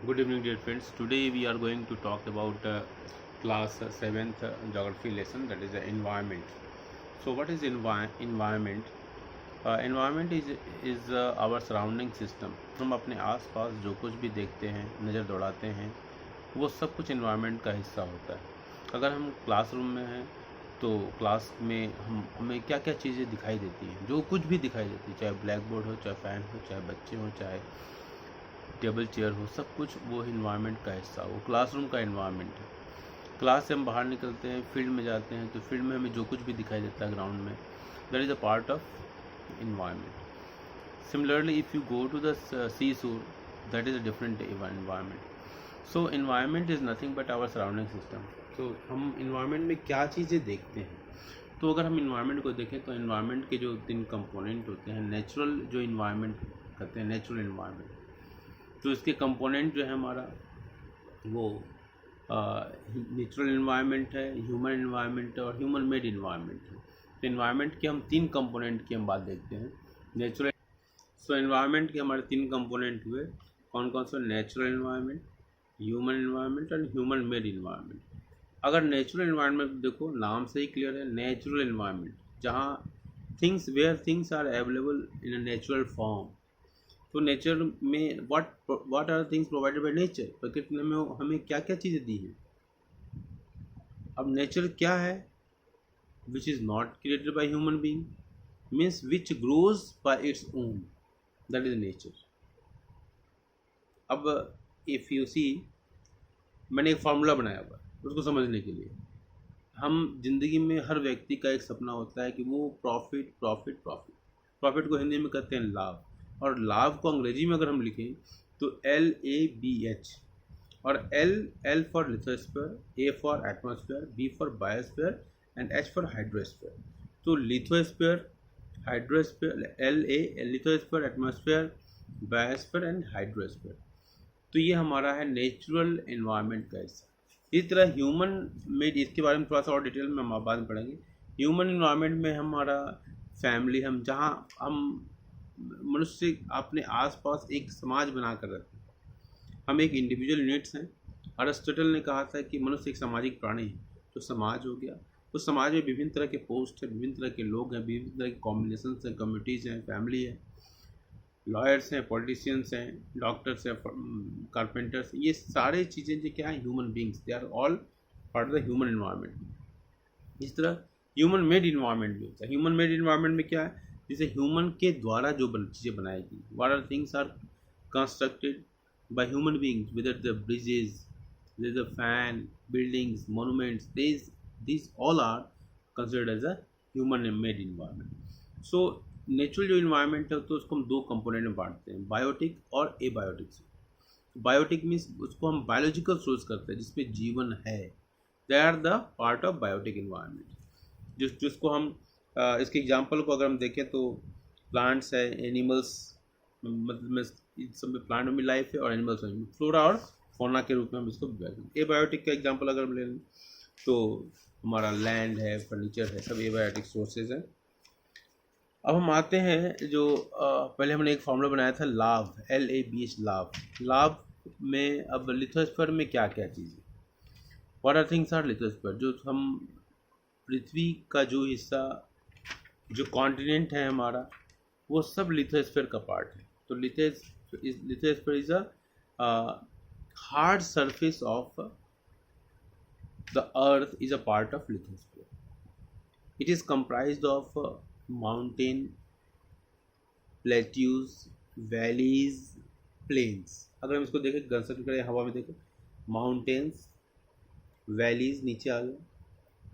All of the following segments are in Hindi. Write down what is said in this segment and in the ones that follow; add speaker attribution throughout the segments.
Speaker 1: Good evening, dear friends. Today we are going to talk about class 7th geography lesson, that is the environment. So, what is environment? Environment is our surrounding system. हम अपने आसपास जो कुछ भी देखते हैं, नज़र दौड़ाते हैं, वो सब कुछ environment का हिस्सा होता है। अगर हम क्लासरूम में हैं तो क्लास में हमें क्या क्या चीज़ें दिखाई देती हैं, जो कुछ भी दिखाई देती है, चाहे ब्लैक बोर्ड हो, चाहे फ़ैन हो, चाहे बच्चे हों, चाहे टेबल चेयर हो, सब कुछ वो इन्वायरमेंट का हिस्सा, वो क्लासरूम का इन्वायरमेंट है। क्लास से हम बाहर निकलते हैं, फील्ड में जाते हैं, तो फील्ड में हमें जो कुछ भी दिखाई देता है ग्राउंड में, that is a part of environment. Similarly if you go to the sea shore, that is a different environment. So environment is nothing but our surrounding system. तो हम इन्वायरमेंट में क्या चीज़ें देखते हैं, तो अगर हम इन्वायरमेंट को देखें तो इन्वायरमेंट के जो 3 कंपोनेंट होते हैं, नेचुरल जो इन्वायरमेंट कहते हैं, नेचुरल इन्वायरमेंट, तो इसके कंपोनेंट जो है हमारा वो नेचुरल इन्वायरमेंट है, ह्यूमन इन्वायरमेंट है और ह्यूमन मेड इन्वायरमेंट है। तो इन्वायरमेंट के हम 3 कंपोनेंट की हम बात देखते हैं। नेचुरल, सो इन्वायरमेंट के हमारे 3 कंपोनेंट हुए, कौन कौन से? Natural environment, human environment and human made environment. अगर नेचुरल इन्वायरमेंट देखो, नाम से ही क्लियर है, नेचुरल इन्वायरमेंट, जहाँ things where things are available in a natural form. तो नेचर में what are things provided by nature, प्रकृति ने हमें क्या क्या चीज़ें दी हैं। अब नेचर क्या है? Which is not created by human being, means which grows bye its own, that is nature. अब इफ़ यू सी, मैंने एक फार्मूला बनाया हुआ है उसको समझने के लिए। हम जिंदगी में हर व्यक्ति का एक सपना होता है कि वो प्रॉफिट प्रॉफिट प्रॉफिट, प्रॉफिट को हिंदी में कहते हैं लाभ, और लाभ को अंग्रेजी में अगर हम लिखें तो LABH, और L for lithosphere, A for atmosphere, B for biosphere and H for hydrosphere. तो lithosphere, hydrosphere, LA lithosphere, atmosphere, biosphere and hydrosphere. तो ये हमारा है नेचुरल एनवायरनमेंट का हिस्सा। इस तरह ह्यूमन मेड, इसके बारे में थोड़ा सा और डिटेल में हम बाद में पढ़ेंगे। ह्यूमन इन्वायरमेंट में हमारा फैमिली, हम जहाँ हम मनुष्य अपने आसपास एक समाज बना कर रहते हैं, हम एक इंडिविजुअल यूनिट्स हैं। अरिस्टोटल ने कहा था कि मनुष्य एक सामाजिक प्राणी है। तो समाज हो गया, उस समाज में विभिन्न तरह के पोस्ट हैं, विभिन्न तरह के लोग हैं, विभिन्न तरह के कॉम्बिनेशन हैं, कम्युनिटीज़ हैं, फैमिली है, लॉयर्स हैं, पॉलिटिशियंस हैं, डॉक्टर्स हैं, कारपेंटर्स, ये सारे चीज़ें जो क्या है, human beings, they are all part of the human environment. इस तरह ह्यूमन मेड इन्वायरमेंट भी होता है। ह्यूमन मेड इन्वायरमेंट में क्या है, जैसे ह्यूमन के द्वारा जो चीज़ें बनाई गई, what are things are constructed by human beings, whether the bridges, there's a fan, buildings, monuments, these all are considered as a human made environment. So natural जो इन्वायरमेंट है तो उसको हम 2 कंपोनेंट में बांटते हैं, बायोटिक और एबायोटिक से। बायोटिक मीन्स उसको हम बायोलॉजिकल सोर्स करते हैं जिसमें जीवन है, they are the part of biotic environment. जिसको हम इसके एग्जांपल को अगर हम देखें तो प्लांट्स है, एनिमल्स, मतलब इस सब में प्लांट में लाइफ है और एनिमल्स में फ्लोरा और फौना के रूप में हम इसको। एबायोटिक का एग्जांपल अगर हम ले लें तो हमारा लैंड है, फर्नीचर है, सब एबायोटिक सोर्सेज हैं। अब हम आते हैं जो पहले हमने एक फॉर्मूला बनाया था, लाभ, LABH, लाभ। लाभ में अब लिथोस्फीयर में क्या क्या चीज़ें, what are things are lithosphere, जो हम पृथ्वी का जो हिस्सा, जो कॉन्टिनेंट है हमारा, वो सब लिथोस्फीयर का पार्ट है। तो lithosphere is a hard surface of the earth, is a part of lithosphere. It is comprised of mountain, plateaus, valleys, plains। अगर हम इसको देखें, कंसिडर करें हवा में, देखो माउंटेन्स, वैलीज नीचे आ गए,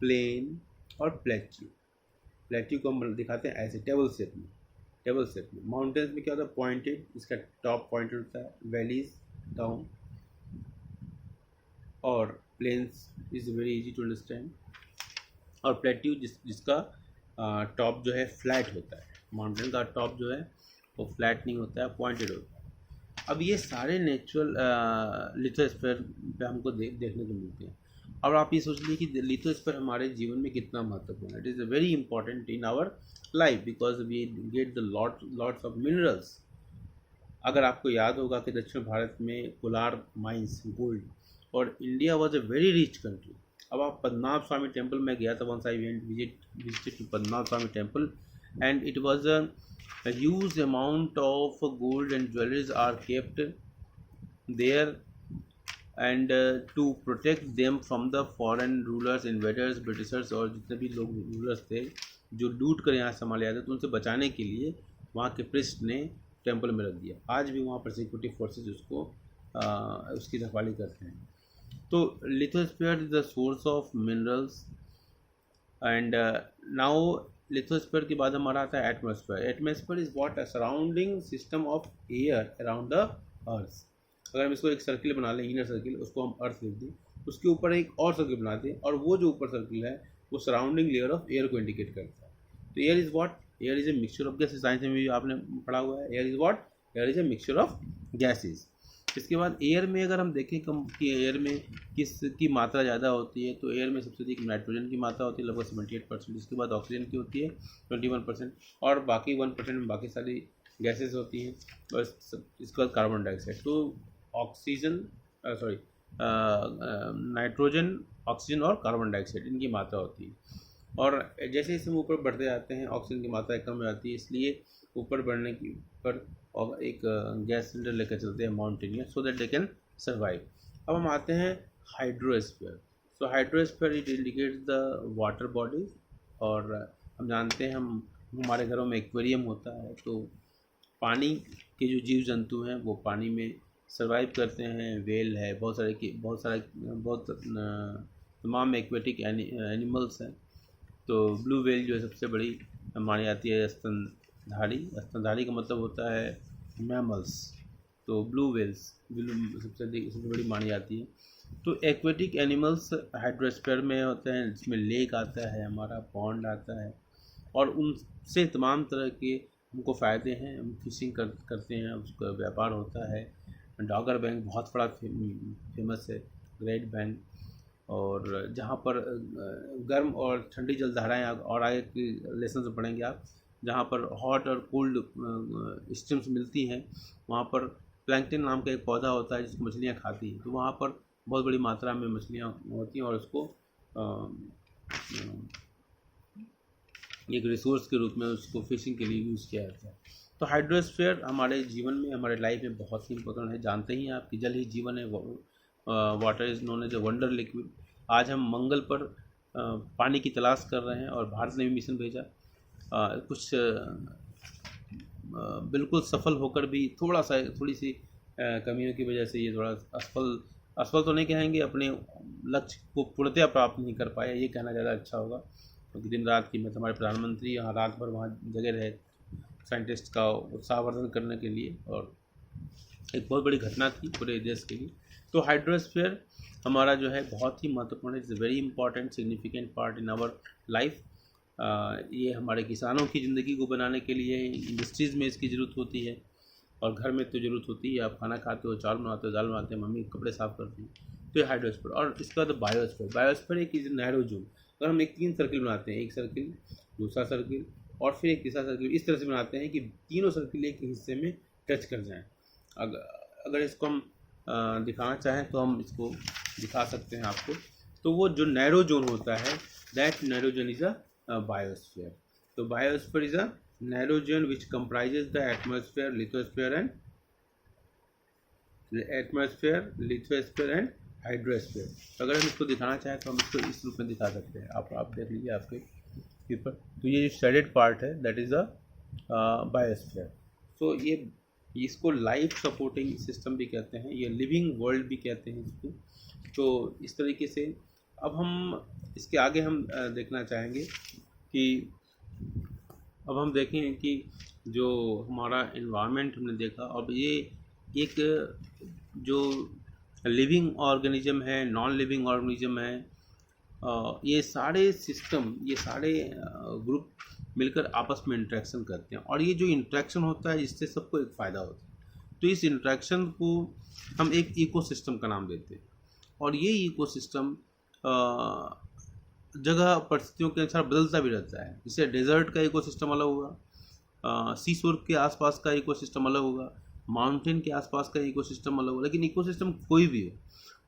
Speaker 1: प्लेन और प्लेट्यू। प्लेट्यू को हम दिखाते हैं ऐसे टेबल शेप में, टेबल शेप में। माउंटेन्स में क्या होता है, पॉइंटेड, इसका टॉप पॉइंटेड होता है, वैलीज डाउन, और plains is very easy to understand, और प्लेट्यू जिसका टॉप जो है फ्लैट होता है। माउंटेन का टॉप जो है वो फ्लैट नहीं होता है, पॉइंटेड होता है। अब ये सारे नेचुरल लिथोस्फीयर पे हमको देखने को मिलते हैं। और आप ये सोच लीजिए कि लिथोस्फीयर हमारे जीवन में कितना महत्वपूर्ण है। It is very important in our life because we get the lots of minerals अगर आपको याद होगा कि दक्षिण भारत में कोलार माइंस गोल्ड, और India was a very rich country. अब आप पद्मनाभ स्वामी टेम्पल में गया था, once I went visited to Padmanabha Swamy temple, and it was a huge amount of gold and jewelries are kept there, and to protect them from the foreign rulers, invaders, britishers, और जितने भी लोग रूलर्स थे जो लूट कर यहाँ संभाले आते तो उनसे बचाने के लिए वहाँ के प्रिस्ट ने टेम्पल में रख दिया। आज भी वहाँ पर सिक्योरिटी फोर्सेज उसको उसकी रखवाली करते हैं। तो lithosphere is the source of minerals, and now lithosphere के बाद हमारा आता है atmosphere. Atmosphere is what, a surrounding system of air around the earth. अगर हम इसको एक सर्किल बना लें, इनर सर्किल, उसको हम अर्थ लिख दें, उसके ऊपर एक और सर्किल बना दें, और वो जो ऊपर सर्किल है वो सराउंडिंग लेयर ऑफ एयर को इंडिकेट करता है। तो air is what, air is a mixture of gases. Science में भी आपने पढ़ा हुआ है, air is what, air is a mixture of gases. इसके बाद एयर में अगर हम देखें कम कि एयर में किसकी मात्रा ज़्यादा होती है, तो एयर में सबसे अधिक नाइट्रोजन की मात्रा होती है लगभग 78%, इसके बाद ऑक्सीजन की होती है 21%, और बाकी 1% में बाकी सारी गैसेस होती हैं, और इसके बाद कार्बन डाइऑक्साइड। तो ऑक्सीजन सॉरी नाइट्रोजन, ऑक्सीजन और कार्बन डाइऑक्साइड इनकी मात्रा होती है। और जैसे जैसे हम ऊपर बढ़ते जाते हैं ऑक्सीजन की मात्रा कम हो जाती है, इसलिए ऊपर बढ़ने की पर और एक गैस सिलेंडर लेकर चलते हैं mountaineer, so that they can survive. अब हम आते हैं hydrosphere. So hydrosphere it indicates the water bodies, और हम जानते हैं हम हमारे घरों में एक्वेरियम होता है, तो पानी के जो जीव जंतु हैं वो पानी में सर्वाइव करते हैं। वेल है, बहुत तमाम एक्वेटिक एनिमल्स हैं। तो ब्लू वेल जो है सबसे बड़ी मानी जाती है स्तनधारी। स्तनधारी का मतलब होता है मैमल्स, तो ब्लू वेल्स सबसे बड़ी मानी जाती है। तो एक्वेटिक एनिमल्स हाइड्रोस्फीयर में होते हैं, जिसमें लेक आता है, हमारा पॉन्ड आता है, और उनसे तमाम तरह के हमको फ़ायदे हैं। हम फिशिंग करते हैं, उसका व्यापार होता है। डॉगर बैंक बहुत बड़ा फेमस है, ग्रेट बैंक, और जहाँ पर गर्म और ठंडी जलधाराएँ, और आगे की लेसन से पढ़ेंगे आप, जहाँ पर हॉट और कोल्ड स्ट्रीम्स मिलती हैं, वहाँ पर प्लैंकटन नाम का एक पौधा होता है जिसको मछलियाँ खाती हैं। तो वहाँ पर बहुत बड़ी मात्रा में मछलियाँ होती हैं, और उसको एक रिसोर्स के रूप में उसको फिशिंग के लिए यूज़ किया जाता है। तो हाइड्रोस्फीयर हमारे जीवन में, हमारे लाइफ में बहुत ही इंपॉर्टेंट है। जानते ही आप कि जल ही जीवन है, water is known as a wonder liquid. आज हम मंगल पर पानी की तलाश कर रहे हैं, और भारत ने भी मिशन भेजा। कुछ बिल्कुल सफल होकर भी थोड़ी सी कमियों की वजह से ये थोड़ा असफल तो नहीं कहेंगे, अपने लक्ष्य को पूर्णतया प्राप्त नहीं कर पाया, ये कहना ज़्यादा अच्छा होगा। क्योंकि दिन रात की मत हमारे प्रधानमंत्री यहाँ रात भर वहाँ जगह रहे साइंटिस्ट का उत्साहवर्धन करने के लिए, और एक बहुत बड़ी घटना थी पूरे देश के लिए। तो हाइड्रोस्फीयर हमारा जो है बहुत ही महत्वपूर्ण है, it's very important significant part in our life. ये हमारे किसानों की ज़िंदगी को बनाने के लिए, इंडस्ट्रीज़ में इसकी ज़रूरत होती है, और घर में तो ज़रूरत होती है। आप खाना खाते हो, चावल बनाते हो, दाल बनाते हो, मम्मी कपड़े साफ़ करती हैं, तो ये हाइड्रोस्फीयर। और इसका बाद बायोस्फीयर। बायोस्फीयर एक इज नैरो जोन। अगर हम एक 3 सर्किल बनाते हैं, एक सर्किल, दूसरा सर्किल, और फिर एक तीसरा सर्किल, इस तरह से बनाते हैं कि तीनों सर्किल एक हिस्से में टच कर जाएँ। अगर इसको हम दिखाना चाहें तो हम इसको दिखा सकते हैं आपको। तो वो जो नैरो जोन होता है, that narrow zone is a biosphere. तो biosphere is a narrow zone which comprises the atmosphere, lithosphere and hydrosphere. अगर हम इसको दिखाना चाहें तो हम इसको इस रूप में दिखा सकते हैं। आप देख लीजिए आपके पेपर। तो ये जो शेडेड पार्ट है दैट इज़ अ बायोस्फीयर। तो ये इसको लाइफ सपोर्टिंग सिस्टम भी कहते हैं, ये लिविंग वर्ल्ड भी कहते हैं इसको। तो इस तरीके से अब हम इसके आगे हम देखना चाहेंगे कि अब हम देखें कि जो हमारा इन्वायरमेंट हमने देखा, अब ये एक जो लिविंग ऑर्गेनिज्म है, नॉन लिविंग ऑर्गेनिज्म है, ये सारे सिस्टम, ये सारे ग्रुप मिलकर आपस में इंटरेक्शन करते हैं, और ये जो इंटरेक्शन होता है इससे सबको एक फ़ायदा होता है। तो इस इंटरेक्शन को हम एक इकोसिस्टम का नाम देते हैं, और ये इकोसिस्टम जगह परिस्थितियों के अनुसार बदलता भी रहता है। जैसे डेजर्ट का इकोसिस्टम अलग होगा, सी शोर के आसपास का इकोसिस्टम अलग होगा, माउंटेन के आसपास का इकोसिस्टम अलग हो, लेकिन इकोसिस्टम कोई भी हो,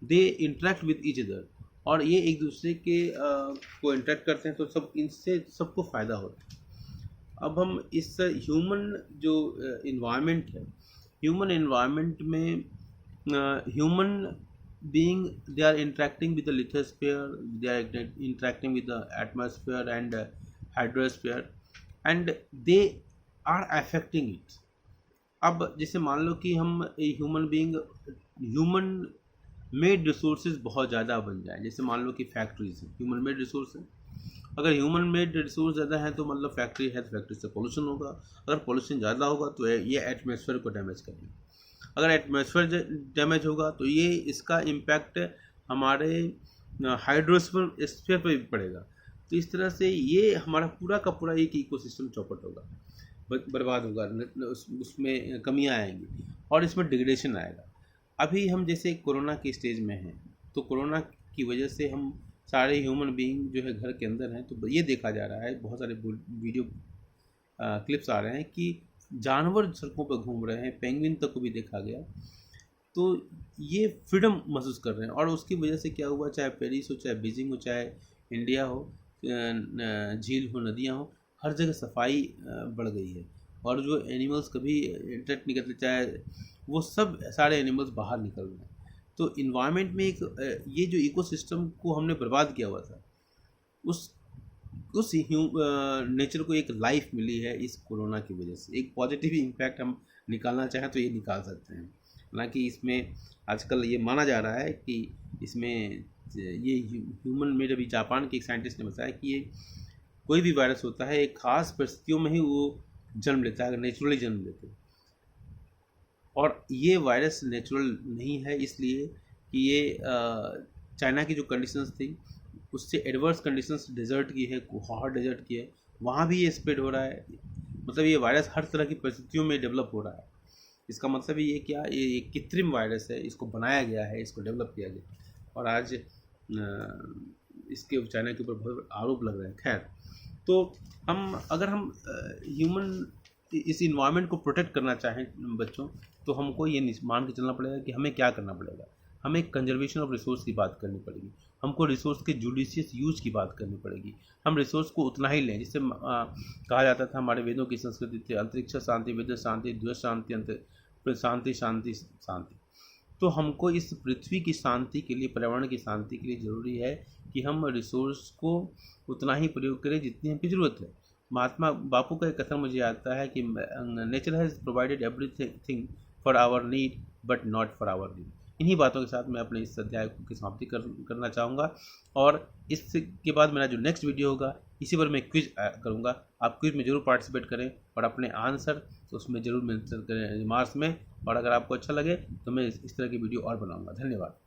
Speaker 1: they interact with each other, और ये एक दूसरे के को इंटरेक्ट करते हैं, तो सब इनसे सबको फ़ायदा होता है। अब हम इस ह्यूमन जो इन्वायरमेंट है, ह्यूमन इन्वायरमेंट में human being, they are interacting with the lithosphere, they are interacting with the atmosphere and hydrosphere, and they are affecting it. अब जैसे मान लो कि हम human being, human made resources बहुत ज़्यादा बन जाए, जैसे मान लो कि फैक्ट्रीज है, ह्यूमन मेड रिसोर्स है। अगर ह्यूमन मेड रिसोर्स ज़्यादा है तो मतलब फैक्ट्री है तो फैक्ट्री से पोल्यूशन होगा, अगर पोल्यूशन ज़्यादा होगा तो ये एटमॉस्फेयर को डैमेज करेगा, अगर एटमॉस्फेयर डैमेज होगा तो ये इसका इम्पैक्ट हमारे हाइड्रोस्फीयर पर भी पड़ेगा। तो इस तरह से ये हमारा पूरा का पूरा एक इकोसिस्टम चौपट होगा, बर्बाद होगा, उसमें कमियां आएंगी और इसमें डिग्रेडेशन आएगा। अभी हम जैसे कोरोना के स्टेज में हैं, तो कोरोना की वजह से हम सारे ह्यूमन बीइंग जो है घर के अंदर हैं, तो ये देखा जा रहा है, बहुत सारे वीडियो क्लिप्स आ रहे हैं कि जानवर सड़कों पर घूम रहे हैं, पेंगुइन तक को भी देखा गया। तो ये फ्रीडम महसूस कर रहे हैं, और उसकी वजह से क्या हुआ, चाहे पेरिस हो, चाहे बीजिंग हो, चाहे इंडिया हो, झील हो, नदियाँ हो, हर जगह सफाई बढ़ गई है, और जो एनिमल्स कभी इंटरेक्ट नहीं करते, चाहे वो सब सारे एनिमल्स बाहर निकल रहे हैं। तो इन्वायरमेंट में एक ये जो इकोसिस्टम को हमने बर्बाद किया हुआ था, उस नेचर को एक लाइफ मिली है इस कोरोना की वजह से। एक पॉजिटिव इम्पैक्ट हम निकालना चाहें तो ये निकाल सकते हैं। हालांकि इसमें आजकल ये माना जा रहा है कि इसमें ये ह्यूमन मेड, अभी जापान के एक साइंटिस्ट ने बताया कि ये कोई भी वायरस होता है एक ख़ास परिस्थितियों में ही वो जन्म लेता है, अगर नेचुरली जन्म लेते हैं, और ये वायरस नेचुरल नहीं है, इसलिए कि ये चाइना की जो कंडीशंस थी उससे एडवर्स कंडीशंस डेजर्ट की है, हॉट डेजर्ट की है, वहाँ भी ये स्प्रेड हो रहा है। मतलब ये वायरस हर तरह की परिस्थितियों में डेवलप हो रहा है। इसका मतलब ये क्या, ये कृत्रिम वायरस है, इसको बनाया गया है, इसको डेवलप किया गया, और आज इसके चाइना के ऊपर बहुत आरोप लग रहे हैं। खैर, तो अगर हम ह्यूमन इस इन्वायरमेंट को प्रोटेक्ट करना चाहें बच्चों, तो हमको ये मान के चलना पड़ेगा कि हमें क्या करना पड़ेगा। हमें कंजर्वेशन ऑफ रिसोर्स की बात करनी पड़ेगी, हमको रिसोर्स के जुडिशियस यूज की बात करनी पड़ेगी। हम रिसोर्स को उतना ही लें, जिससे कहा जाता था, हमारे वेदों की संस्कृति थी, अंतरिक्ष शांति, विद्युत शांति, द्वैत शांति, शांति शांति शांति। तो हमको इस पृथ्वी की शांति के लिए, पर्यावरण की शांति के लिए ज़रूरी है कि हम रिसोर्स को उतना ही प्रयोग करें जितनी हमकी ज़रूरत है। महात्मा बापू का एक कथन मुझे आता है कि nature has provided everything for our need but not for our need. इन्हीं बातों के साथ मैं अपने इस अध्याय की समाप्ति करना चाहूँगा, और इसके बाद मेरा जो नेक्स्ट वीडियो होगा इसी पर मैं क्विज करूँगा। आप क्विज में ज़रूर पार्टिसिपेट करें और अपने आंसर तो उसमें ज़रूर मेंशन करें रिमार्क्स में, और अगर आपको अच्छा लगे तो मैं इस तरह की वीडियो और बनाऊँगा। धन्यवाद।